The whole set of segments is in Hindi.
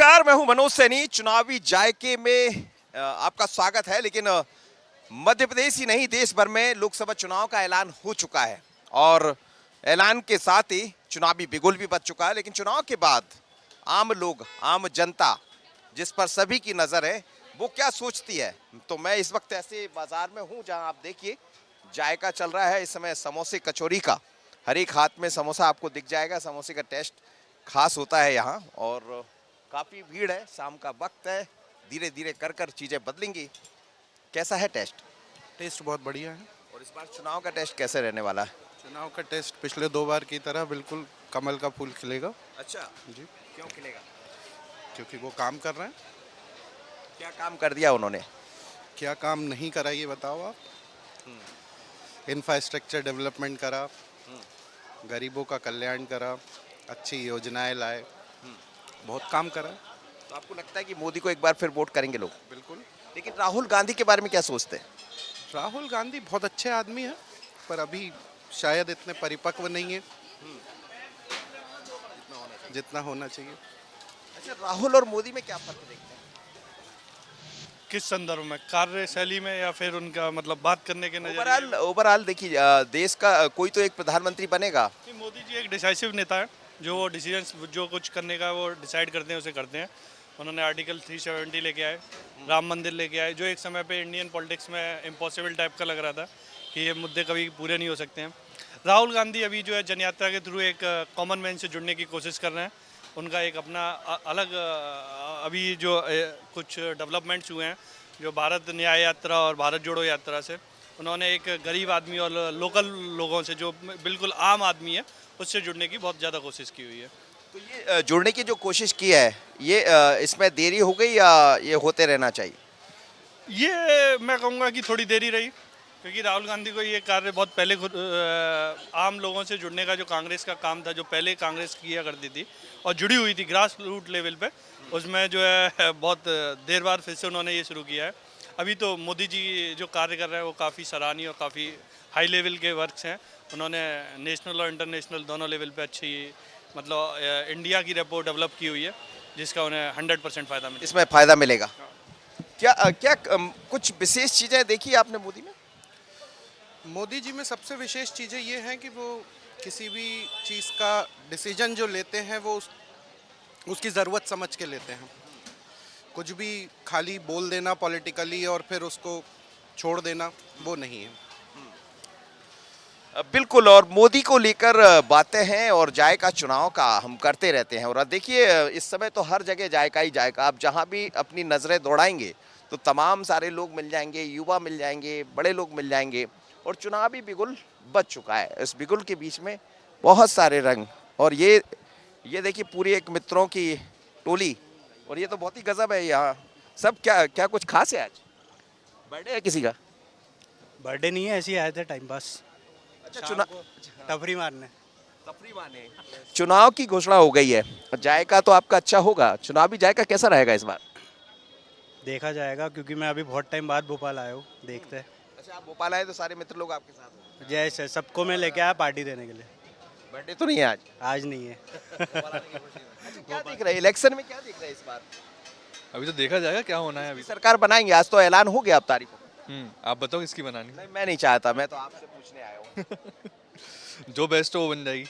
नमस्कार, मैं हूं मनोज सैनी। चुनावी जायके में आपका स्वागत है। लेकिन मध्य प्रदेश ही नहीं, देश भर में लोकसभा चुनाव का ऐलान हो चुका है और ऐलान के साथ ही चुनावी बिगुल भी बज चुका है। लेकिन चुनाव के बाद आम लोग, आम जनता जिस पर सभी की नजर है, वो क्या सोचती है। तो मैं इस वक्त ऐसे बाजार में हूं जहां आप देखिए जायका चल रहा है इस समय समोसे कचौरी का। हर एक हाथ में समोसा आपको दिख जाएगा। समोसे का टेस्ट खास होता है यहाँ और काफी भीड़ है। शाम का वक्त है, धीरे धीरे कर कर चीजें बदलेंगी। कैसा है टेस्ट? टेस्ट बहुत बढ़िया है। और इस बार चुनाव का टेस्ट कैसे रहने वाला है? चुनाव का टेस्ट पिछले 2 बार की तरह बिल्कुल कमल का फूल खिलेगा। अच्छा, जी, क्यों खिलेगा? क्योंकि वो काम कर रहे हैं। क्या काम कर दिया उन्होंने? क्या काम नहीं करा ये बताओ आप। इंफ्रास्ट्रक्चर डेवलपमेंट करा, गरीबों का कल्याण करा, अच्छी योजनाएं लाए, बहुत काम करा। तो आपको लगता है कि मोदी को एक बार फिर वोट करेंगे लोग? बिल्कुल। लेकिन राहुल गांधी के बारे में क्या सोचते हैं? राहुल गांधी बहुत अच्छे आदमी हैं, पर अभी शायद इतने परिपक्व नहीं है जितना होना चाहिए। अच्छा, राहुल और मोदी में क्या फर्क देखते हैं? किस संदर्भ में? कार्यशैली में या फिर उनका मतलब बात करने के नजरिए? ओवरऑल देखिए, देश का कोई तो एक प्रधानमंत्री बनेगा। नहीं, मोदी जी एक डिसाइसिव नेता है। जो वो डिसीजंस जो कुछ करने का वो डिसाइड करते हैं उसे करते हैं। उन्होंने आर्टिकल 370 लेके आए, राम मंदिर लेके आए, जो एक समय पे इंडियन पॉलिटिक्स में इम्पॉसिबल टाइप का लग रहा था कि ये मुद्दे कभी पूरे नहीं हो सकते हैं। राहुल गांधी अभी जो है जनयात्रा के थ्रू एक कॉमन मैन से जुड़ने की कोशिश कर रहे हैं। उनका एक अपना अलग अभी जो कुछ डेवलपमेंट्स हुए हैं, जो भारत न्याय यात्रा और भारत जोड़ो यात्रा से उन्होंने एक गरीब आदमी और लोकल लोगों से, जो बिल्कुल आम आदमी है, उससे जुड़ने की बहुत ज़्यादा कोशिश की हुई है। तो ये जुड़ने की जो कोशिश की है, ये इसमें देरी हो गई या ये होते रहना चाहिए? ये मैं कहूँगा कि थोड़ी देरी रही, क्योंकि राहुल गांधी को ये कार्य बहुत पहले खुद आम लोगों से जुड़ने का जो कांग्रेस का काम था, जो पहले कांग्रेस किया करती थी और जुड़ी हुई थी ग्रास रूट लेवल पे, उसमें जो है बहुत देर बाद फिर से उन्होंने ये शुरू किया है। अभी तो मोदी जी जो कार्य कर रहे हैं वो काफ़ी सराहनीय और काफ़ी हाई लेवल के वर्क्स हैं। उन्होंने नेशनल और इंटरनेशनल दोनों लेवल पे अच्छी मतलब इंडिया की रेपो डेवलप की हुई है, जिसका उन्हें 100% फ़ायदा मिला। इसमें फायदा मिलेगा। क्या कुछ विशेष चीजें देखी आपने मोदी में? मोदी जी में सबसे विशेष चीज़ें ये हैं कि वो किसी भी चीज़ का डिसीजन जो लेते हैं वो उसकी ज़रूरत समझ के लेते हैं। कुछ भी खाली बोल देना पॉलिटिकली और फिर उसको छोड़ देना, वो नहीं है। बिल्कुल। और मोदी को लेकर बातें हैं और जायका चुनाव का हम करते रहते हैं। और देखिए, इस समय तो हर जगह जायका ही जायका। आप जहां भी अपनी नज़रें दौड़ाएंगे तो तमाम सारे लोग मिल जाएंगे, युवा मिल जाएंगे, बड़े लोग मिल जाएंगे और चुनावी बिगुल बज चुका है। इस बिगुल के बीच में बहुत सारे रंग। और ये देखिए पूरी एक मित्रों की टोली। और ये तो बहुत ही गजब है। यहाँ सब क्या क्या कुछ खास है? आज बर्थडे है किसी का? बर्थडे नहीं है, ऐसे ही आए थे टाइम पास। अच्छा, शाम चुनाव को टफरी मारने। चुनाव की घोषणा हो गई है। जायका तो आपका अच्छा होगा। चुनावी जायका कैसा रहेगा इस बार? देखा जाएगा, क्योंकि मैं अभी बहुत टाइम बाद भोपाल आया हूँ। देखते हैं। अच्छा, आप भोपाल आए तो सारे मित्र लोग आपके साथ हैं। जैसे सबको मैं लेके आया पार्टी देने के लिए। बर्थडे तो नहीं है आज? आज नहीं है। अच्छा, क्या देख रहे हैं इलेक्शन में, क्या देख रहे हैं इस बार? अभी तो देखा जाएगा क्या होना है अभी। सरकार बनाएंगे, आज तो ऐलान हो गया अब तारीखों का। आप बताओ किसकी बनानी नहीं, मैं नहीं चाहता, मैं तो आपसे पूछने आया हूँ। जो बेस्ट हो वो बन जाएगी।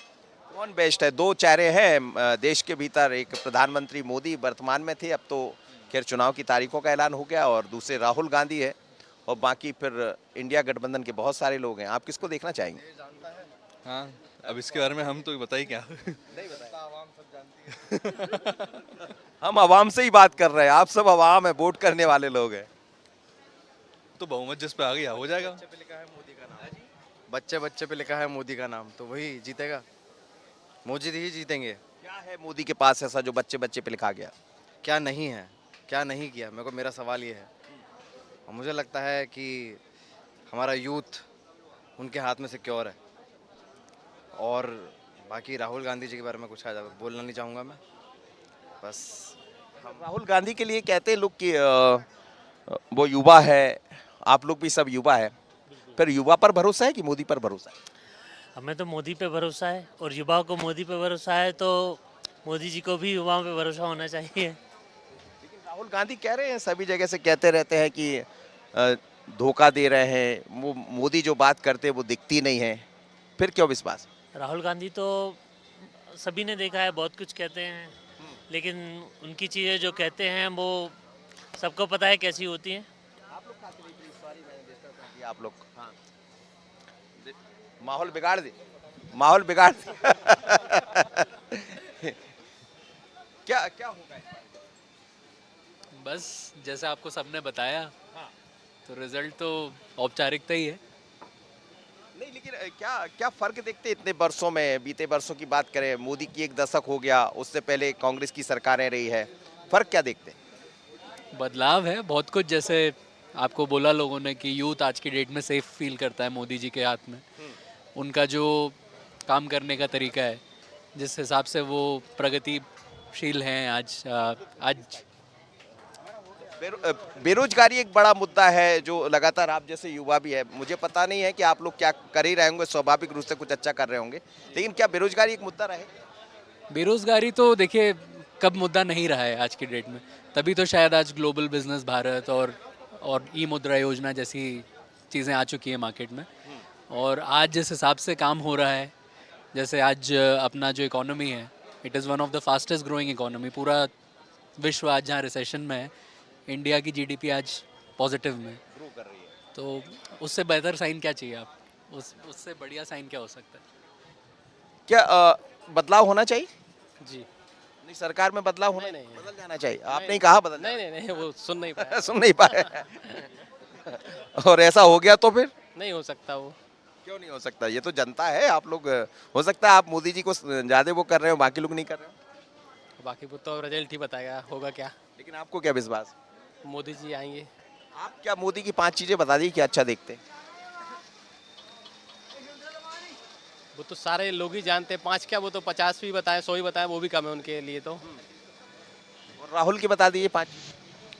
कौन बेस्ट है? दो चेहरे हैं देश के भीतर। एक प्रधानमंत्री मोदी वर्तमान में थे, अब तो खैर चुनाव की तारीखों का ऐलान हो गया। और दूसरे राहुल गांधी है और बाकी फिर इंडिया गठबंधन के बहुत सारे लोग हैं। आप किसको देखना चाहेंगे? हाँ, अब इसके बारे में हम तो बताइए क्या। नहीं बताया। हम आवाम से ही बात कर रहे हैं। आप सब आवाम है, वोट करने वाले लोग हैं। तो बहुमत जिस पे आ गया हो जाएगा। बच्चे बच्चे पे लिखा है मोदी का नाम, तो वही जीतेगा। मोदी ही जीतेंगे। क्या है मोदी के पास ऐसा जो बच्चे बच्चे पे लिखा गया? क्या नहीं है, क्या नहीं किया, मेरा सवाल ये है। और मुझे लगता है कि हमारा यूथ उनके हाथ में सिक्योर है। और बाकी राहुल गांधी जी के बारे में कुछ बोलना नहीं चाहूँगा मैं। बस राहुल गांधी के लिए कहते हैं लोग कि वो युवा है। आप लोग भी सब युवा है। फिर युवा पर भरोसा है कि मोदी पर भरोसा है? हमें तो मोदी पे भरोसा है और युवाओं को मोदी पे भरोसा है, तो मोदी जी को भी युवाओं पे भरोसा होना चाहिए। राहुल गांधी कह रहे हैं, सभी जगह से कहते रहते हैं कि धोखा दे रहे हैं, वो मोदी जो बात करते हैं वो दिखती नहीं है, फिर क्यों विश्वास? राहुल गांधी तो सभी ने देखा है, बहुत कुछ कहते हैं, लेकिन उनकी चीज़ें जो कहते हैं वो सबको पता है कैसी होती हैं। आप लोग हाँ माहौल बिगाड़ दे, माहौल बिगाड़ दे। क्या क्या होगा इस बार? बस जैसे आपको सबने बताया, तो रिजल्ट तो औपचारिकता ही है। नहीं, लेकिन क्या क्या फर्क देखते हैं इतने वर्षों में? बीते वर्षों की बात करें, मोदी की 1 दशक हो गया, उससे पहले कांग्रेस की सरकारें रही है, फर्क क्या देखते हैं? बदलाव है बहुत कुछ। जैसे आपको बोला लोगों ने कि यूथ आज की डेट में सेफ फील करता है मोदी जी के हाथ में। उनका जो काम करने का तरीका है, जिस हिसाब से वो प्रगतिशील हैं आज बेरोजगारी एक बड़ा मुद्दा है जो लगातार, आप जैसे युवा भी है, मुझे पता नहीं है कि आप लोग क्या कर ही रहे होंगे, स्वाभाविक रूप से कुछ अच्छा कर रहे होंगे, लेकिन क्या बेरोजगारी एक मुद्दा रहे? बेरोजगारी तो देखिए कब मुद्दा नहीं रहा है आज की डेट में। तभी तो शायद आज ग्लोबल बिजनेस भारत और ई मुद्रा योजना जैसी चीज़ें आ चुकी है मार्केट में। और आज जिस हिसाब से काम हो रहा है, जैसे आज अपना जो इकोनॉमी है, it is one of the fastest growing economy. पूरा विश्व आज जहाँ रिसेशन में है, इंडिया की जीडीपी आज पॉजिटिव में ग्रो कर रही है। तो उससे बेहतर साइन क्या चाहिए आप? उससे बढ़िया साइन क्या हो सकता है? क्या बदलाव होना चाहिए? जी नहीं, सरकार में बदलाव होना नहीं, नहीं। बदल जाना चाहिए। आपने ही कहा बदल नहीं नहीं नहीं, वो सुन नहीं पाया। सुन नहीं पाए। और ऐसा हो गया तो फिर नहीं हो सकता वो। क्यों नहीं हो सकता? ये तो जनता है, आप लोग, हो सकता है आप मोदी जी को ज्यादा वो कर रहे हो, बाकी लोग नहीं कर रहे हो, बाकी वो तो रिजल्ट ही बताएगा होगा क्या। लेकिन आपको क्या विश्वास? मोदी जी आएंगे। आप क्या मोदी की 5 चीजें बता दी, क्या अच्छा देखते हैं? वो तो सारे लोग ही जानते हैं, 5 क्या, वो तो 50 भी बताएं, 100 ही बताएं, वो भी कम है उनके लिए तो। और राहुल की बता दीजिए 5।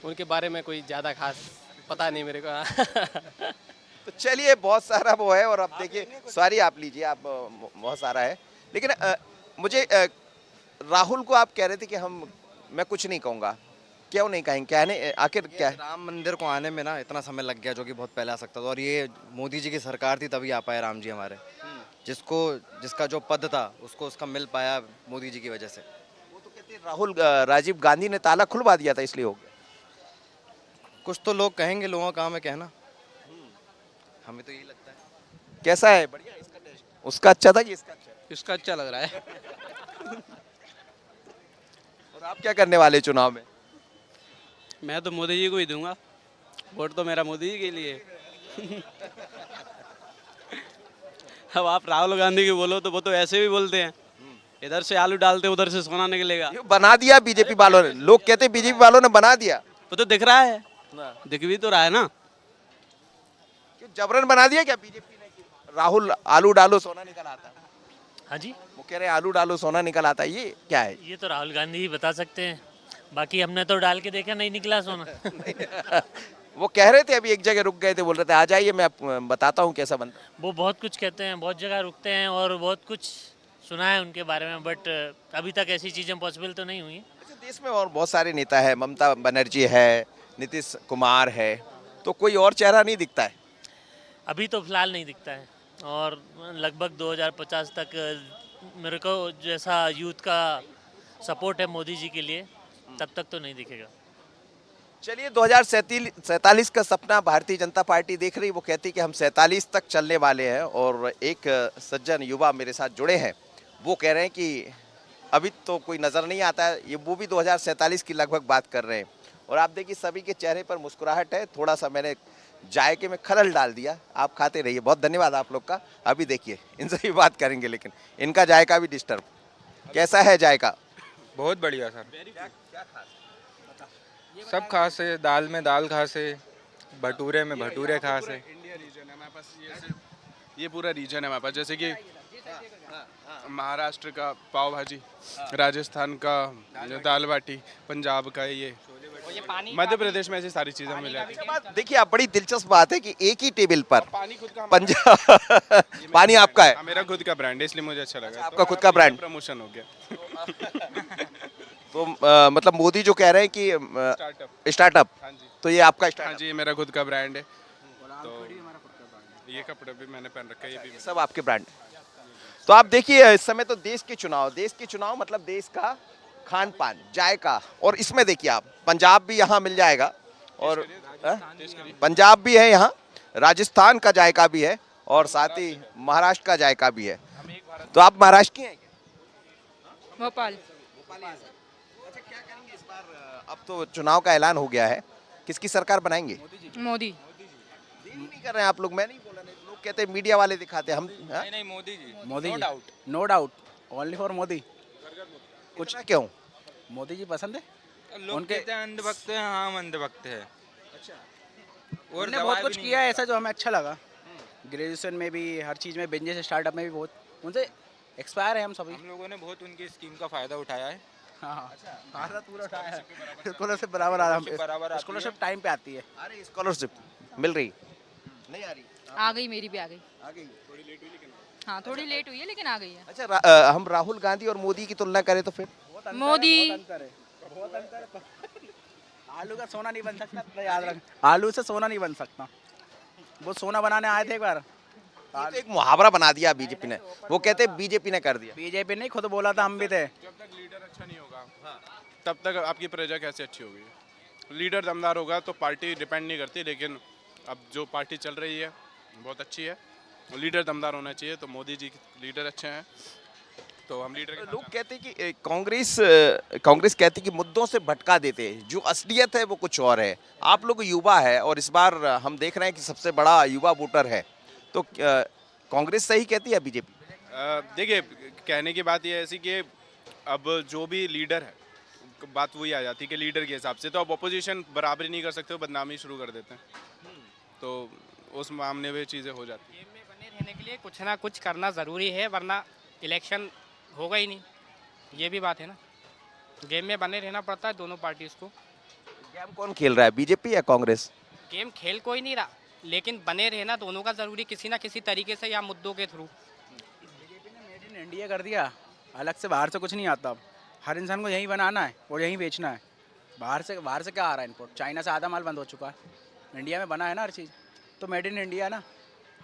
उनके बारे में कोई ज़्यादा खास पता नहीं मेरे को। तो चलिए, बहुत सारा वो है, और अब देखिए, सॉरी आप लीजिए, आप बहुत सारा है, लेकिन मुझे राहुल को आप कह रहे थे कि मैं कुछ नहीं कहूँगा, क्यों नहीं कहेंगे? कहने आखिर क्या है? राम मंदिर को आने में ना इतना समय लग गया, जो कि बहुत पहले आ सकता था। और ये मोदी जी की सरकार थी तभी आ पाए राम जी हमारे। जिसका जो पद था उसको उसका मिल पाया मोदी जी की वजह से। वो तो कहते हैं राहुल राजीव गांधी ने ताला खुलवा दिया था, इसलिए हो गया। कुछ तो लोग कहेंगे, लोगों का काम है कहना। हमें तो यही लगता है। कैसा है? बढ़िया है इसका टेस्ट? उसका अच्छा था कि इसका अच्छा है? इसका अच्छा लग रहा है। और आप क्या करने वाले चुनाव में? मैं तो मोदी जी को ही दूंगा, वोट तो मेरा मोदी जी के लिए। अब आप राहुल गांधी की बोलो तो वो तो ऐसे भी बोलते हैं, इधर से आलू डालते उधर से सोना निकलेगा। ये बना दिया बीजेपी वालों ने, लोग कहते हैं बीजेपी वालों ने बना दिया। वो तो दिख रहा है, दिख भी तो रहा है ना। क्यों जबरन बना दिया क्या बीजेपी ने कि राहुल आलू डालो सोना निकल आता है? हाँ जी, वो कह रहे हैं आलू डालो सोना निकल आता है, ये क्या है? ये तो राहुल गांधी ही बता सकते हैं, बाकी हमने तो डाल के देखा, नहीं निकला सोना। वो कह रहे थे, अभी एक जगह रुक गए थे, बोल रहे थे आ जाइए मैं बताता हूँ कैसा बनता है। वो बहुत कुछ कहते हैं, बहुत जगह रुकते हैं, और बहुत कुछ सुना है उनके बारे में, बट अभी तक ऐसी चीज़ें पॉसिबल तो नहीं हुई हैं। वैसे देश में और बहुत सारे नेता है, ममता बनर्जी है, नीतीश कुमार है, तो कोई और चेहरा नहीं दिखता है? अभी तो फिलहाल नहीं दिखता है, और लगभग 2050 तक मेरे को जैसा यूथ का सपोर्ट है मोदी जी के लिए, तब तक तो नहीं दिखेगा। चलिए, 2047 का सपना भारतीय जनता पार्टी देख रही, वो कहती कि हम 47 तक चलने वाले हैं। और एक सज्जन युवा मेरे साथ जुड़े हैं, वो कह रहे हैं कि अभी तो कोई नज़र नहीं आता है, ये वो भी 2047 की लगभग बात कर रहे हैं। और आप देखिए सभी के चेहरे पर मुस्कुराहट है, थोड़ा सा मैंने जायके में खलल डाल दिया, आप खाते रहिए। बहुत धन्यवाद आप लोग का। अभी देखिए इनसे भी बात करेंगे, लेकिन इनका जायका भी डिस्टर्ब। कैसा है जायका? बहुत बढ़िया सर, सब खास है। दाल में दाल खास है, भटूरे में भटूरे खास है। इंडिया रीजन है हमारे पास, ये पूरा रीजन है हमारे पास। जैसे कि महाराष्ट्र का पाव भाजी, राजस्थान का दाल बाटी, पंजाब का ये, मध्य प्रदेश में ऐसी सारी चीजें मिल जाती हैं। देखिए, आप बड़ी दिलचस्प बात है कि एक ही टेबल पर पानी खुद का पंजाब पानी आपका है? मेरा खुद का ब्रांड है, इसलिए मुझे अच्छा लगा। आपका खुद का ब्रांड? प्रमोशन हो गया। तो मतलब मोदी जो कह रहे हैं कि स्टार्टअप, हाँ जी, तो ये आपका हाँ स्टार्टअप, जी, ये मेरा खुद का ब्रांड है। तो ये कपड़े भी मैंने पहन रखा है, ये भी ये सब आपके ब्रांड। तो आप देखिए इस समय तो देश के चुनाव मतलब देश का खान पान जायका, और इसमें देखिए आप पंजाब भी यहाँ मिल जाएगा, और पंजाब भी है यहाँ, राजस्थान का जायका भी है, और साथ ही महाराष्ट्र का जायका भी है। तो आप महाराष्ट्र की हैं क्या? भोपाल। अच्छा, क्या करेंगे इस बार? अब तो चुनाव का ऐलान हो गया है, किसकी सरकार बनाएंगे? मोदी। देरी नहीं कर रहे हैं आप लोग, मैं नहीं बोला, नहीं लोग कहते हैं मीडिया वाले दिखाते हैं, हम नहीं Modi ji, Modi no doubt. No doubt, only for Modi. कुछ क्यों? मोदी जी पसंद है। लोग उनके- कहते हैं अंधभक्त हैं, हाँ हम अंधभक्त हैं। और उन्होंने बहुत कुछ किया है ऐसा जो हमें अच्छा लगा। ग्रेजुएशन में भी, हर चीज़ में, बिजनेस स्टार्टअप में भी बहुत उनसे एक्सपायर है हम सभी। हम लोगों ने बहुत उनकी स्कीम का फायदा उठाया है। हाँ फायदा पूरा उठाया है। स्कॉलरशिप बराबर आ बराबर आती है। स्कॉलरशिप टाइम पे आती है। अरे स्कॉलरशिप मिल रही नहीं आ रही? आ गई, मेरी भी आ गई। आ गई। हाँ, थोड़ी लेट हुई है लेकिन आ गई है। अच्छा, हम राहुल गांधी और मोदी की तुलना करें तो फिर मोदी। बहुत अंतर है। आलू का सोना नहीं बन सकता, तो याद रख, आलू से सोना नहीं बन सकता। वो सोना बनाने आए थे एक बार। ये तो एक मुहावरा बना दिया बीजेपी ने, वो कहते हैं बीजेपी ने कर दिया। बीजेपी नहीं, खुद बोला था, हम भी थे। जब तक लीडर अच्छा नहीं होगा, तब तक आपकी प्रजा कैसे अच्छी होगी? लीडर दमदार होगा तो पार्टी डिपेंड नहीं करती, लेकिन अब जो पार्टी चल रही है बहुत अच्छी है, लीडर दमदार होना चाहिए। तो मोदी जी लीडर अच्छे हैं, तो हम लीडर के लोग कहते हैं कि कांग्रेस कहती है कि मुद्दों से भटका देते हैं, जो असलियत है वो कुछ और है। आप लोग युवा है और इस बार हम देख रहे हैं कि सबसे बड़ा युवा वोटर है, तो कांग्रेस सही कहती है बीजेपी? देखिए, कहने की बात यह है ऐसी कि अब जो भी लीडर है, बात वही आ जाती है कि लीडर के हिसाब से तो अब अपोजिशन बराबरी नहीं कर सकते, वो बदनामी शुरू कर देते हैं, तो उस मामले में चीज़ें हो जाती हैं। गेम में बने रहने के लिए कुछ ना कुछ करना ज़रूरी है, वरना इलेक्शन होगा ही नहीं। ये भी बात है ना, गेम में बने रहना पड़ता है दोनों पार्टीज को। गेम कौन खेल रहा है, बीजेपी या कांग्रेस? गेम खेल कोई नहीं रहा, लेकिन बने रहना दोनों का ज़रूरी, किसी ना किसी तरीके से या मुद्दों के थ्रू। बीजेपी ने मेड इन इंडिया कर दिया, अलग से बाहर से कुछ नहीं आता। अब हर इंसान को यहीं बनाना है और यहीं बेचना है। बाहर से क्या आ रहा है इनपुट? चाइना से आधा माल बंद हो चुका है, इंडिया में बना है ना हर चीज़, तो मेड इन इंडिया ना,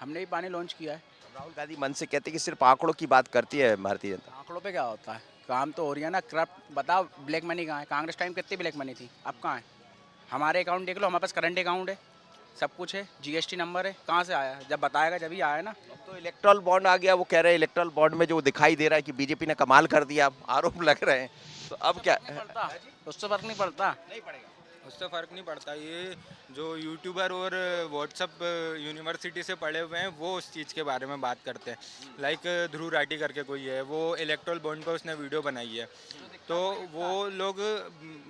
हमने ही पानी लॉन्च किया है। राहुल गांधी मन से कहते हैं कि सिर्फ आंकड़ों की बात करती है भारतीय जनता। आंकड़ों पे क्या होता है, काम तो हो रही है ना। करप्ट बताओ, ब्लैक मनी कहाँ है? कांग्रेस टाइम कितनी ब्लैक मनी थी, अब कहाँ है? हमारे अकाउंट देख लो, हमारे पास करंट अकाउंट है, सब कुछ है, जीएसटी नंबर है, कहाँ से आया? जब बताएगा जब ही आया ना। अब तो इलेक्ट्रल बॉन्ड आ गया, वो कह रहे हैं इलेक्ट्रल बॉन्ड में जो दिखाई दे रहा है कि बीजेपी ने कमाल कर दिया, आरोप लग रहे हैं, तो अब क्या? उससे फर्क नहीं पड़ता। नहीं पड़ेगा, उससे फ़र्क नहीं पड़ता। ये जो यूट्यूबर और व्हाट्सअप यूनिवर्सिटी से पढ़े हुए हैं वो उस चीज़ के बारे में बात करते हैं। लाइक ध्रुव राठी करके कोई है, वो इलेक्ट्रल बॉन्ड पर उसने वीडियो बनाई है, तो वो लोग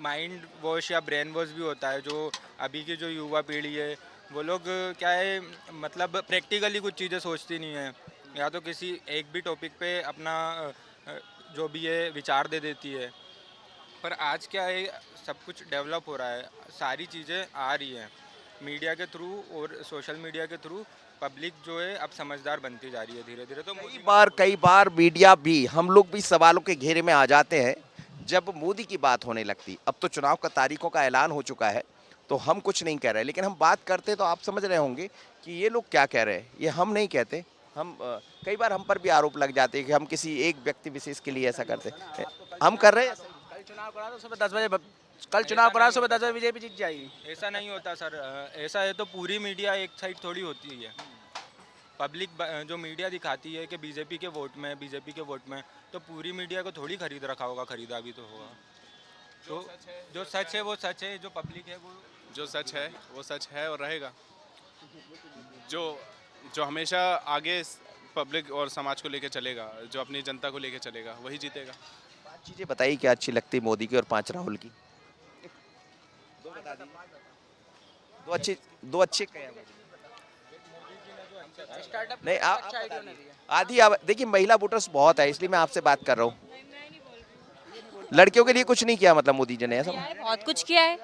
माइंड वॉश या ब्रेन वॉश भी होता है। जो अभी की जो युवा पीढ़ी है वो लोग क्या है, मतलब प्रैक्टिकली कुछ चीज़ें सोचती नहीं है, या तो किसी एक भी टॉपिक पे अपना जो भी है विचार दे देती है। पर आज क्या है, सब कुछ डेवलप हो रहा है, सारी चीज़ें आ रही हैं मीडिया के थ्रू और सोशल मीडिया के थ्रू। पब्लिक जो है अब समझदार बनती जा रही है धीरे धीरे। तो कई बार मीडिया भी, हम लोग भी सवालों के घेरे में आ जाते हैं जब मोदी की बात होने लगती। अब तो चुनाव का तारीखों का ऐलान हो चुका है, तो हम कुछ नहीं कह रहे, लेकिन हम बात करते तो आप समझ रहे होंगे कि ये लोग क्या कह रहे हैं। ये हम नहीं कहते, हम कई बार हम पर भी आरोप लग जाते हैं कि हम किसी एक व्यक्ति विशेष के लिए ऐसा करते हैं। हम कर रहे हैं। कल चुनाव करा दो सुबह 10 बजे, कल चुनाव करा सुबह 10 बजे बीजेपी जीत जाएगी। ऐसा नहीं होता सर, ऐसा है तो पूरी मीडिया एक साइड थोड़ी होती है। पब्लिक जो मीडिया दिखाती है कि बीजेपी के वोट में, बीजेपी के वोट में, तो पूरी मीडिया को थोड़ी खरीद रखा होगा, खरीदा भी तो होगा। तो जो सच है वो सच है, जो पब्लिक है वो जो सच है वो सच है और रहेगा। जो हमेशा आगे पब्लिक और समाज को लेके चलेगा, जो अपनी जनता को लेके चलेगा, वही जीतेगा। चीजें बताइए क्या अच्छी लगती है मोदी की और 5 राहुल की? दो अच्छे कहे हैं। नहीं आधी देखिए, महिला वोटर्स बहुत है, इसलिए मैं आपसे बात कर रहा हूँ। लड़कियों के लिए कुछ नहीं किया मतलब मोदी जी ने, ऐसा? बहुत कुछ किया है।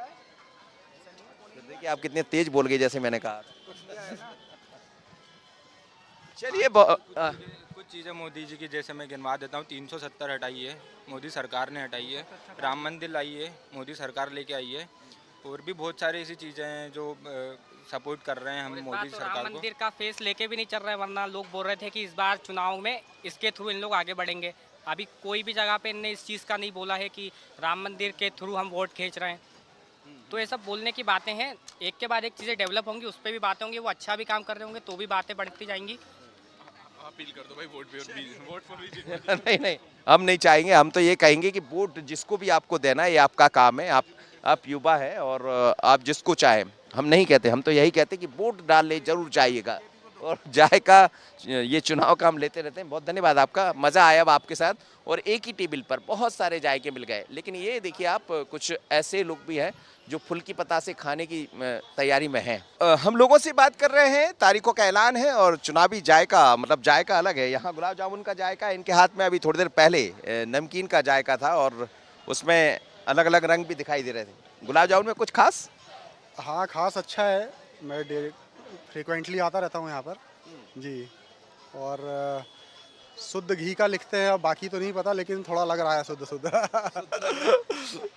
देखिए आप कितने तेज बोल गए, जैसे मैंने कहा। चलिए कुछ चीज़ें मोदी जी की, जैसे मैं गिनवा देता हूँ, 370 हटाई है, मोदी सरकार ने हटाई है। राम मंदिर लाई है, मोदी सरकार लेके आई है। और भी बहुत सारी ऐसी चीज़ें हैं जो सपोर्ट कर रहे हैं हम मोदी तो सरकार राम को। मंदिर का फेस लेके भी नहीं चल रहा है, वरना लोग बोल रहे थे कि इस बार चुनाव में इसके थ्रू इन लोग आगे बढ़ेंगे। अभी कोई भी जगह पे इनने इस चीज़ का नहीं बोला है कि राम मंदिर के थ्रू हम वोट खींच रहे हैं। तो ये सब बोलने की बातें हैं, एक के बाद एक चीज़ें डेवलप होंगी, उस पर भी बातें होंगी। वो अच्छा भी काम कर रहे होंगे तो भी बातें बढ़ती जाएंगी। अपील कर दो भाई, वोट फॉर बीजेपी। नहीं नहीं, हम नहीं चाहेंगे। हम तो ये कहेंगे कि वोट जिसको भी आपको देना है, ये आपका काम है। आप युवा है और आप जिसको चाहें, हम नहीं कहते, हम तो यही कहते कि वोट डालने जरूर चाहिएगा। और जायका ये चुनाव का हम लेते रहते हैं। बहुत धन्यवाद आपका, मज़ा आया अब आपके साथ। और एक ही टेबल पर बहुत सारे जायके मिल गए, लेकिन ये देखिए आप, कुछ ऐसे लोग भी हैं जो फुल की पत्ता से खाने की तैयारी में हैं। हम लोगों से बात कर रहे हैं, तारीखों का ऐलान है और चुनावी जायका, मतलब जायका अलग है। यहाँ गुलाब जामुन का जायका है, इनके हाथ में अभी थोड़ी देर पहले नमकीन का जायका था और उसमें अलग अलग रंग भी दिखाई दे रहे थे। गुलाब जामुन में कुछ खास? हाँ, खास अच्छा है। मैं फ्रिक्वेंटली आता रहता हूँ यहाँ पर जी। और शुद्ध घी का लिखते हैं, अब बाकी तो नहीं पता, लेकिन थोड़ा लग रहा है शुद्ध शुद्ध।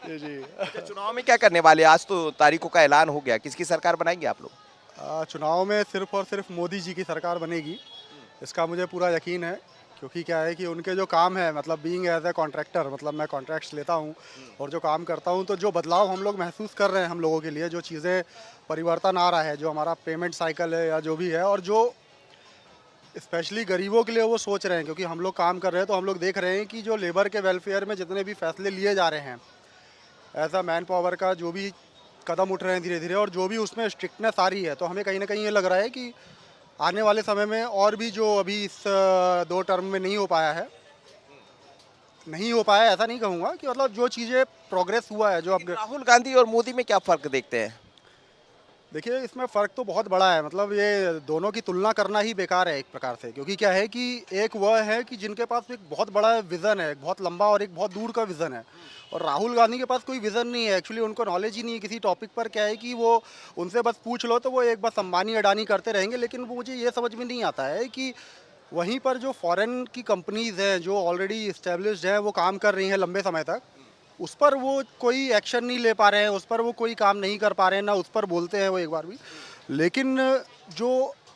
जी। चुनाव में क्या करने वाले? आज तो तारीखों का ऐलान हो गया, किसकी सरकार बनाएंगे आप लोग? चुनाव में सिर्फ और सिर्फ मोदी जी की सरकार बनेगी, इसका मुझे पूरा यकीन है। क्योंकि क्या है कि उनके जो काम है, मतलब बीइंग एज ए कॉन्ट्रैक्टर, मतलब मैं कॉन्ट्रैक्ट्स लेता हूँ और जो काम करता हूँ, तो जो बदलाव हम लोग महसूस कर रहे हैं, हम लोगों के लिए जो चीज़ें परिवर्तन आ रहा है, जो हमारा पेमेंट साइकिल है या जो भी है, और जो स्पेशली गरीबों के लिए वो सोच रहे हैं। क्योंकि हम लोग काम कर रहे हैं तो हम लोग देख रहे हैं कि जो लेबर के वेलफेयर में जितने भी फैसले लिए जा रहे हैं, ऐसा मैन पावर का जो भी कदम उठ रहे हैं धीरे धीरे, और जो भी उसमें स्ट्रिक्टनेस आ रही है, तो हमें कहीं ना कहीं ये लग रहा है कि आने वाले समय में और भी जो अभी इस 2 टर्म में नहीं हो पाया है, ऐसा नहीं कहूँगा कि मतलब जो चीज़ें प्रोग्रेस हुआ है, जो अब राहुल गांधी और मोदी में क्या फ़र्क देखते हैं? देखिए, इसमें फ़र्क तो बहुत बड़ा है। मतलब ये दोनों की तुलना करना ही बेकार है एक प्रकार से। क्योंकि क्या है कि एक वह है कि जिनके पास एक बहुत बड़ा विज़न है, एक बहुत लंबा और एक बहुत दूर का विज़न है, और राहुल गांधी के पास कोई विज़न नहीं है। एक्चुअली उनको नॉलेज ही नहीं है किसी टॉपिक पर। क्या है कि वो उनसे बस पूछ लो तो वो एक बस अंबानी अडानी करते रहेंगे। लेकिन वो मुझे ये समझ में नहीं आता है कि वहीं पर जो फॉरेन की कंपनीज़ हैं, जो ऑलरेडी इस्टेब्लिश्ड हैं, वो काम कर रही हैं लंबे समय तक, उस पर वो कोई एक्शन नहीं ले पा रहे हैं, उस पर वो कोई काम नहीं कर पा रहे हैं, ना उस पर बोलते हैं वो एक बार भी। लेकिन जो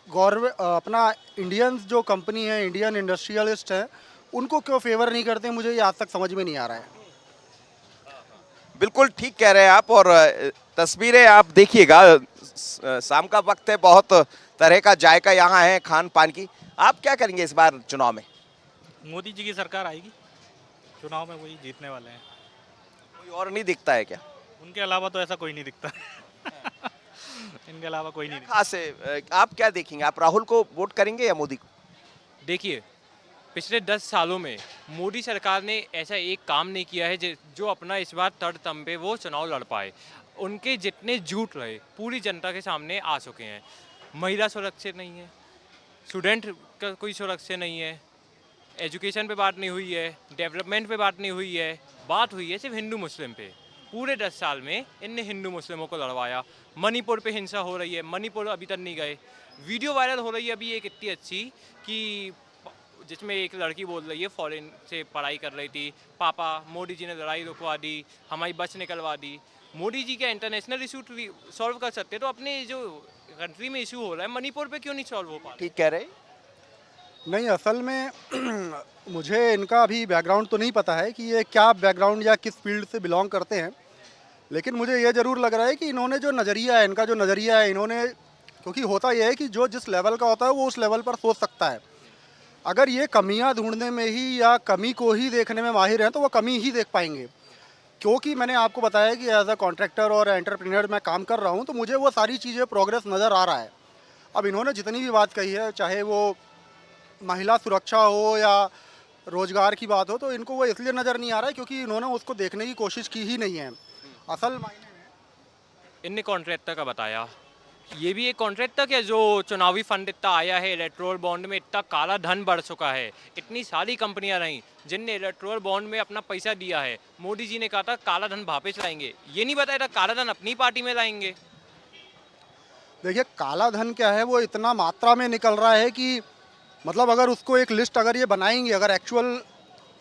गवर्नमेंट अपना इंडियंस जो कंपनी है, इंडियन इंडस्ट्रियलिस्ट हैं, उनको क्यों फेवर नहीं करते, मुझे ये आज तक समझ में नहीं आ रहा है। बिल्कुल ठीक कह रहे हैं आप। और तस्वीरें आप देखिएगा, शाम का वक्त है, बहुत तरह का जायका यहाँ है खान पान की। आप क्या करेंगे इस बार चुनाव में? मोदी जी की सरकार आएगी, चुनाव में वही जीतने वाले हैं। कोई और नहीं दिखता है क्या? उनके अलावा तो ऐसा कोई नहीं दिखता। इनके अलावा कोई नहीं दिखता। खास है, आप क्या देखेंगे? आप राहुल को वोट करेंगे या मोदी को? देखिए, पिछले 10 सालों में मोदी सरकार ने ऐसा एक काम नहीं किया है जो अपना इस बार तड़ तंबे वो चुनाव लड़ पाए। उनके जितने झूठ रहे पूरी जनता के सामने आ चुके हैं। महिला सुरक्षित नहीं है, स्टूडेंट का कोई सुरक्षित नहीं है, एजुकेशन पे बात नहीं हुई है, डेवलपमेंट पे बात नहीं हुई है, बात हुई है सिर्फ हिंदू मुस्लिम पे। पूरे 10 साल में इनने हिंदू मुस्लिमों को लड़वाया। मणिपुर पे हिंसा हो रही है, मणिपुर अभी तक नहीं गए। वीडियो वायरल हो रही है अभी एक इतनी अच्छी कि जिसमें एक लड़की बोल रही है फॉरेन से पढ़ाई कर रही थी, पापा मोदी जी ने लड़ाई रुकवा दी, हमारी बस निकलवा दी। मोदी जी का इंटरनेशनल इशू सॉल्व कर सकते तो अपने जो कंट्री में इशू हो रहा है मणिपुर पे क्यों नहीं सॉल्व हो पा रहा? ठीक कह रहे। नहीं, असल में मुझे इनका अभी बैकग्राउंड तो नहीं पता है कि ये क्या बैकग्राउंड या किस फील्ड से बिलोंग करते हैं। लेकिन मुझे ये ज़रूर लग रहा है कि इन्होंने जो नज़रिया है, इनका जो नज़रिया है, इन्होंने, क्योंकि होता यह है कि जो जिस लेवल का होता है वो उस लेवल पर सोच सकता है। अगर ये कमियां ढूंढने में ही या कमी को ही देखने में माहिर हैं तो वो कमी ही देख पाएंगे। क्योंकि मैंने आपको बताया कि एज अ कॉन्ट्रैक्टर और एंटरप्रेन्योर मैं काम कर रहा हूँ, तो मुझे वो सारी चीज़ें प्रोग्रेस नज़र आ रहा है। अब इन्होंने जितनी भी बात कही है, चाहे वो महिला सुरक्षा हो या रोज़गार की बात हो, तो इनको वो इसलिए नज़र नहीं आ रहा है क्योंकि इन्होंने उसको देखने की कोशिश की ही नहीं है। असल इनने कॉन्ट्रैक्टर का बताया, ये भी एक कॉन्ट्रैक्टर है जो चुनावी फंड इतना आया है, इलेक्ट्रोल बॉन्ड में इतना काला धन बढ़ चुका है। इतनी सारी कंपनियां रहीं जिनने इलेक्ट्रोल बॉन्ड में अपना पैसा दिया है। मोदी जी ने कहा था काला धन वापस लाएंगे, ये नहीं बताया था काला धन अपनी पार्टी में लाएंगे। देखिए, काला धन क्या है, वो इतना मात्रा में निकल रहा है कि मतलब अगर उसको एक लिस्ट अगर ये बनाएंगे, अगर एक्चुअल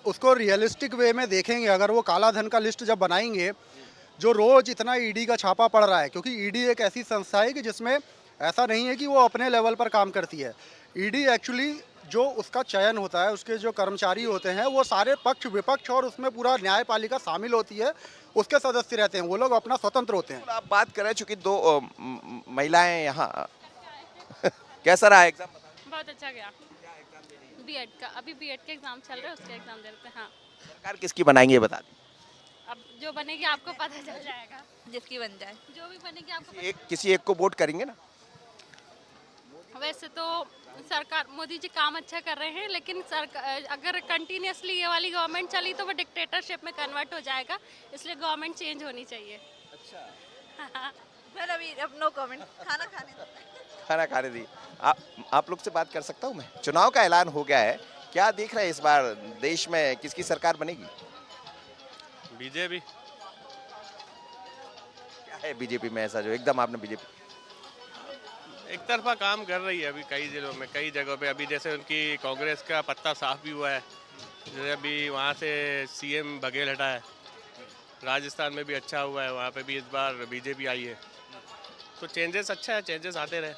उसको रियलिस्टिक वे में देखेंगे, अगर वो काला धन का लिस्ट जब बनाएंगे, जो रोज़ इतना ईडी का छापा पड़ रहा है, क्योंकि ईडी एक ऐसी संस्था है कि जिसमें ऐसा नहीं है कि वो अपने लेवल पर काम करती है। ईडी एक्चुअली जो उसका चयन होता है, उसके जो कर्मचारी होते हैं वो सारे पक्ष विपक्ष और उसमें पूरा न्यायपालिका शामिल होती है, उसके सदस्य रहते हैं, वो लोग अपना स्वतंत्र होते हैं। आप बात करें चूंकि दो महिलाएं यहाँ कैसा रहा एग्जाम? बहुत अच्छा गया। बीएड का अभी बीएड के एग्जाम चल रहे हैं, उसके एग्जाम दे रहे हैं। हाँ, सरकार किसकी बनाएंगे ये बता दें। अब जो बनेगी आपको पता चल जाएगा, जिसकी बन जाए, जो भी बनेगी आपको किसी एक को वोट करेंगे ना? वैसे तो सरकार मोदी जी काम अच्छा कर रहे हैं, लेकिन सरकार अगर कंटिन्यूसली ये वाली गवर्नमेंट चली तो वो डिक्टेटरशिप में कन्वर्ट हो जाएगा, इसलिए गवर्नमेंट चेंज होनी चाहिए। अच्छा मैं अभी अब नो कमेंट, खाना खाने दो। खाना खाने दी। आप लोग से बात कर सकता हूँ मैं? चुनाव का ऐलान हो गया है, क्या देख रहे हैं इस बार देश में किसकी सरकार बनेगी? बीजेपी। क्या है बीजेपी में ऐसा जो एकदम आपने बीजेपी एक तरफा काम कर रही है अभी कई जिलों में, कई जगहों पे। अभी जैसे उनकी कांग्रेस का पत्ता साफ भी हुआ है, जैसे अभी वहाँ से सीएम बघेल हटा है। राजस्थान में भी अच्छा हुआ है, वहाँ पे भी इस बार बीजेपी आई है, तो चेंजेस अच्छा है, चेंजेस आते रहे।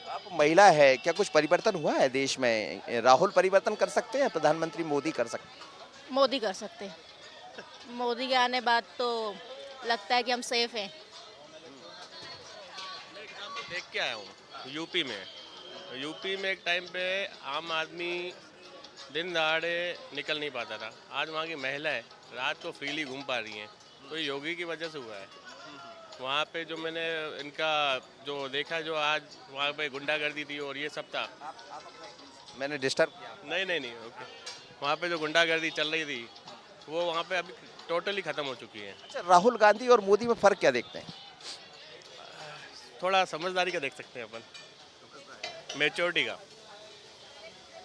आप महिला है, क्या कुछ परिवर्तन हुआ है देश में? राहुल परिवर्तन कर सकते हैं, प्रधानमंत्री मोदी कर सकते हैं? मोदी कर सकते हैं। मोदी के आने बाद तो लगता है कि हम सेफ हैं। देख के आया हूँ यूपी में एक टाइम पे आम आदमी दिन दहाड़े निकल नहीं पाता था, आज वहाँ की महिलाएं रात को फ्रीली घूम पा रही हैं, तो ये योगी की वजह से हुआ है। वहाँ पे जो मैंने इनका जो देखा, जो आज वहाँ पे गुंडागर्दी थी और ये सब था। मैंने डिस्टर्ब किया? नहीं ओके। वहाँ पे जो गुंडागर्दी चल रही थी वो वहाँ पे अभी टोटली ख़त्म हो चुकी है। अच्छा, राहुल गांधी और मोदी में फ़र्क क्या देखते हैं? थोड़ा समझदारी का देख सकते हैं अपन, मैच्योरिटी का।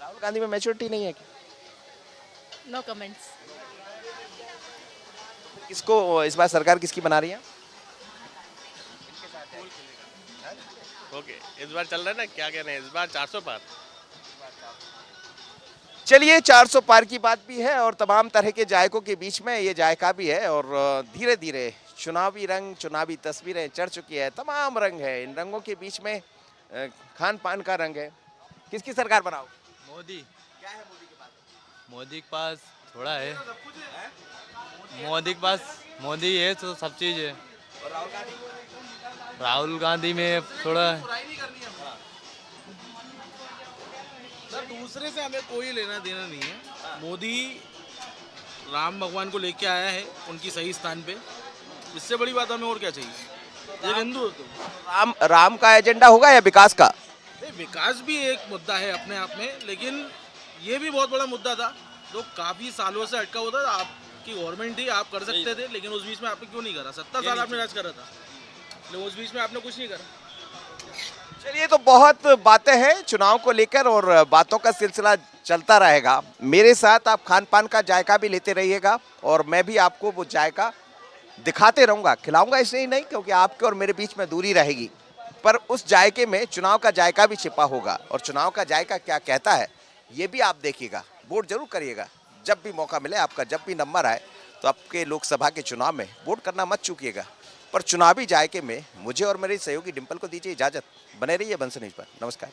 राहुल गांधी में मैच्योरिटी नहीं है क्या? No comments. किसको इस बार सरकार किसकी बना रही है? ओके, इस बार चल रहा है ना, क्या कह रहे हैं, इस बार 400 पार। चलिए, 400 पार की बात भी है और तमाम तरह के जायकों के बीच में ये जायका भी है, और धीरे धीरे चुनावी रंग, चुनावी तस्वीरें चढ़ चुकी है, तमाम रंग है, इन रंगों के बीच में खान पान का रंग है। किसकी सरकार बनाओ? मोदी। क्या है मोदी के पास? मोदी के पास थोड़ा है, मोदी के पास मोदी है तो सब चीज़ है। और राहुल गांधी? राहुल गांधी में थोड़ा दूसरे से हमें कोई लेना देना नहीं है। मोदी राम भगवान को लेके आया है उनकी सही स्थान पे, इससे बड़ी बात हमें और क्या चाहिए। ये हिंदू तो राम का एजेंडा होगा या विकास का? विकास भी एक मुद्दा है अपने आप में, लेकिन ये भी बहुत बड़ा मुद्दा था जो काफ़ी सालों से अटका हुआ था। आपकी गवर्नमेंट थी, आप कर सकते थे, लेकिन उस बीच में आपने क्यों नहीं करा? 70 साल आपने राज करा था, लेकिन उस बीच में आपने कुछ नहीं करा। चलिए, तो बहुत बातें हैं चुनाव को लेकर और बातों का सिलसिला चलता रहेगा। मेरे साथ आप खान पान का जायका भी लेते रहिएगा और मैं भी आपको वो जायका दिखाते रहूँगा, खिलाऊंगा इसलिए नहीं क्योंकि आपके और मेरे बीच में दूरी रहेगी, पर उस जायके में चुनाव का जायका भी छिपा होगा, और चुनाव का जायका क्या कहता है ये भी आप देखिएगा। वोट जरूर करिएगा, जब भी मौका मिले आपका, जब भी नंबर आए तो आपके लोकसभा के चुनाव में वोट करना मत चूकिएगा। पर चुनावी जायके में मुझे और मेरे सहयोगी डिंपल को दीजिए इजाज़त। बने रहिए बंस न्यूज़ पर। नमस्कार।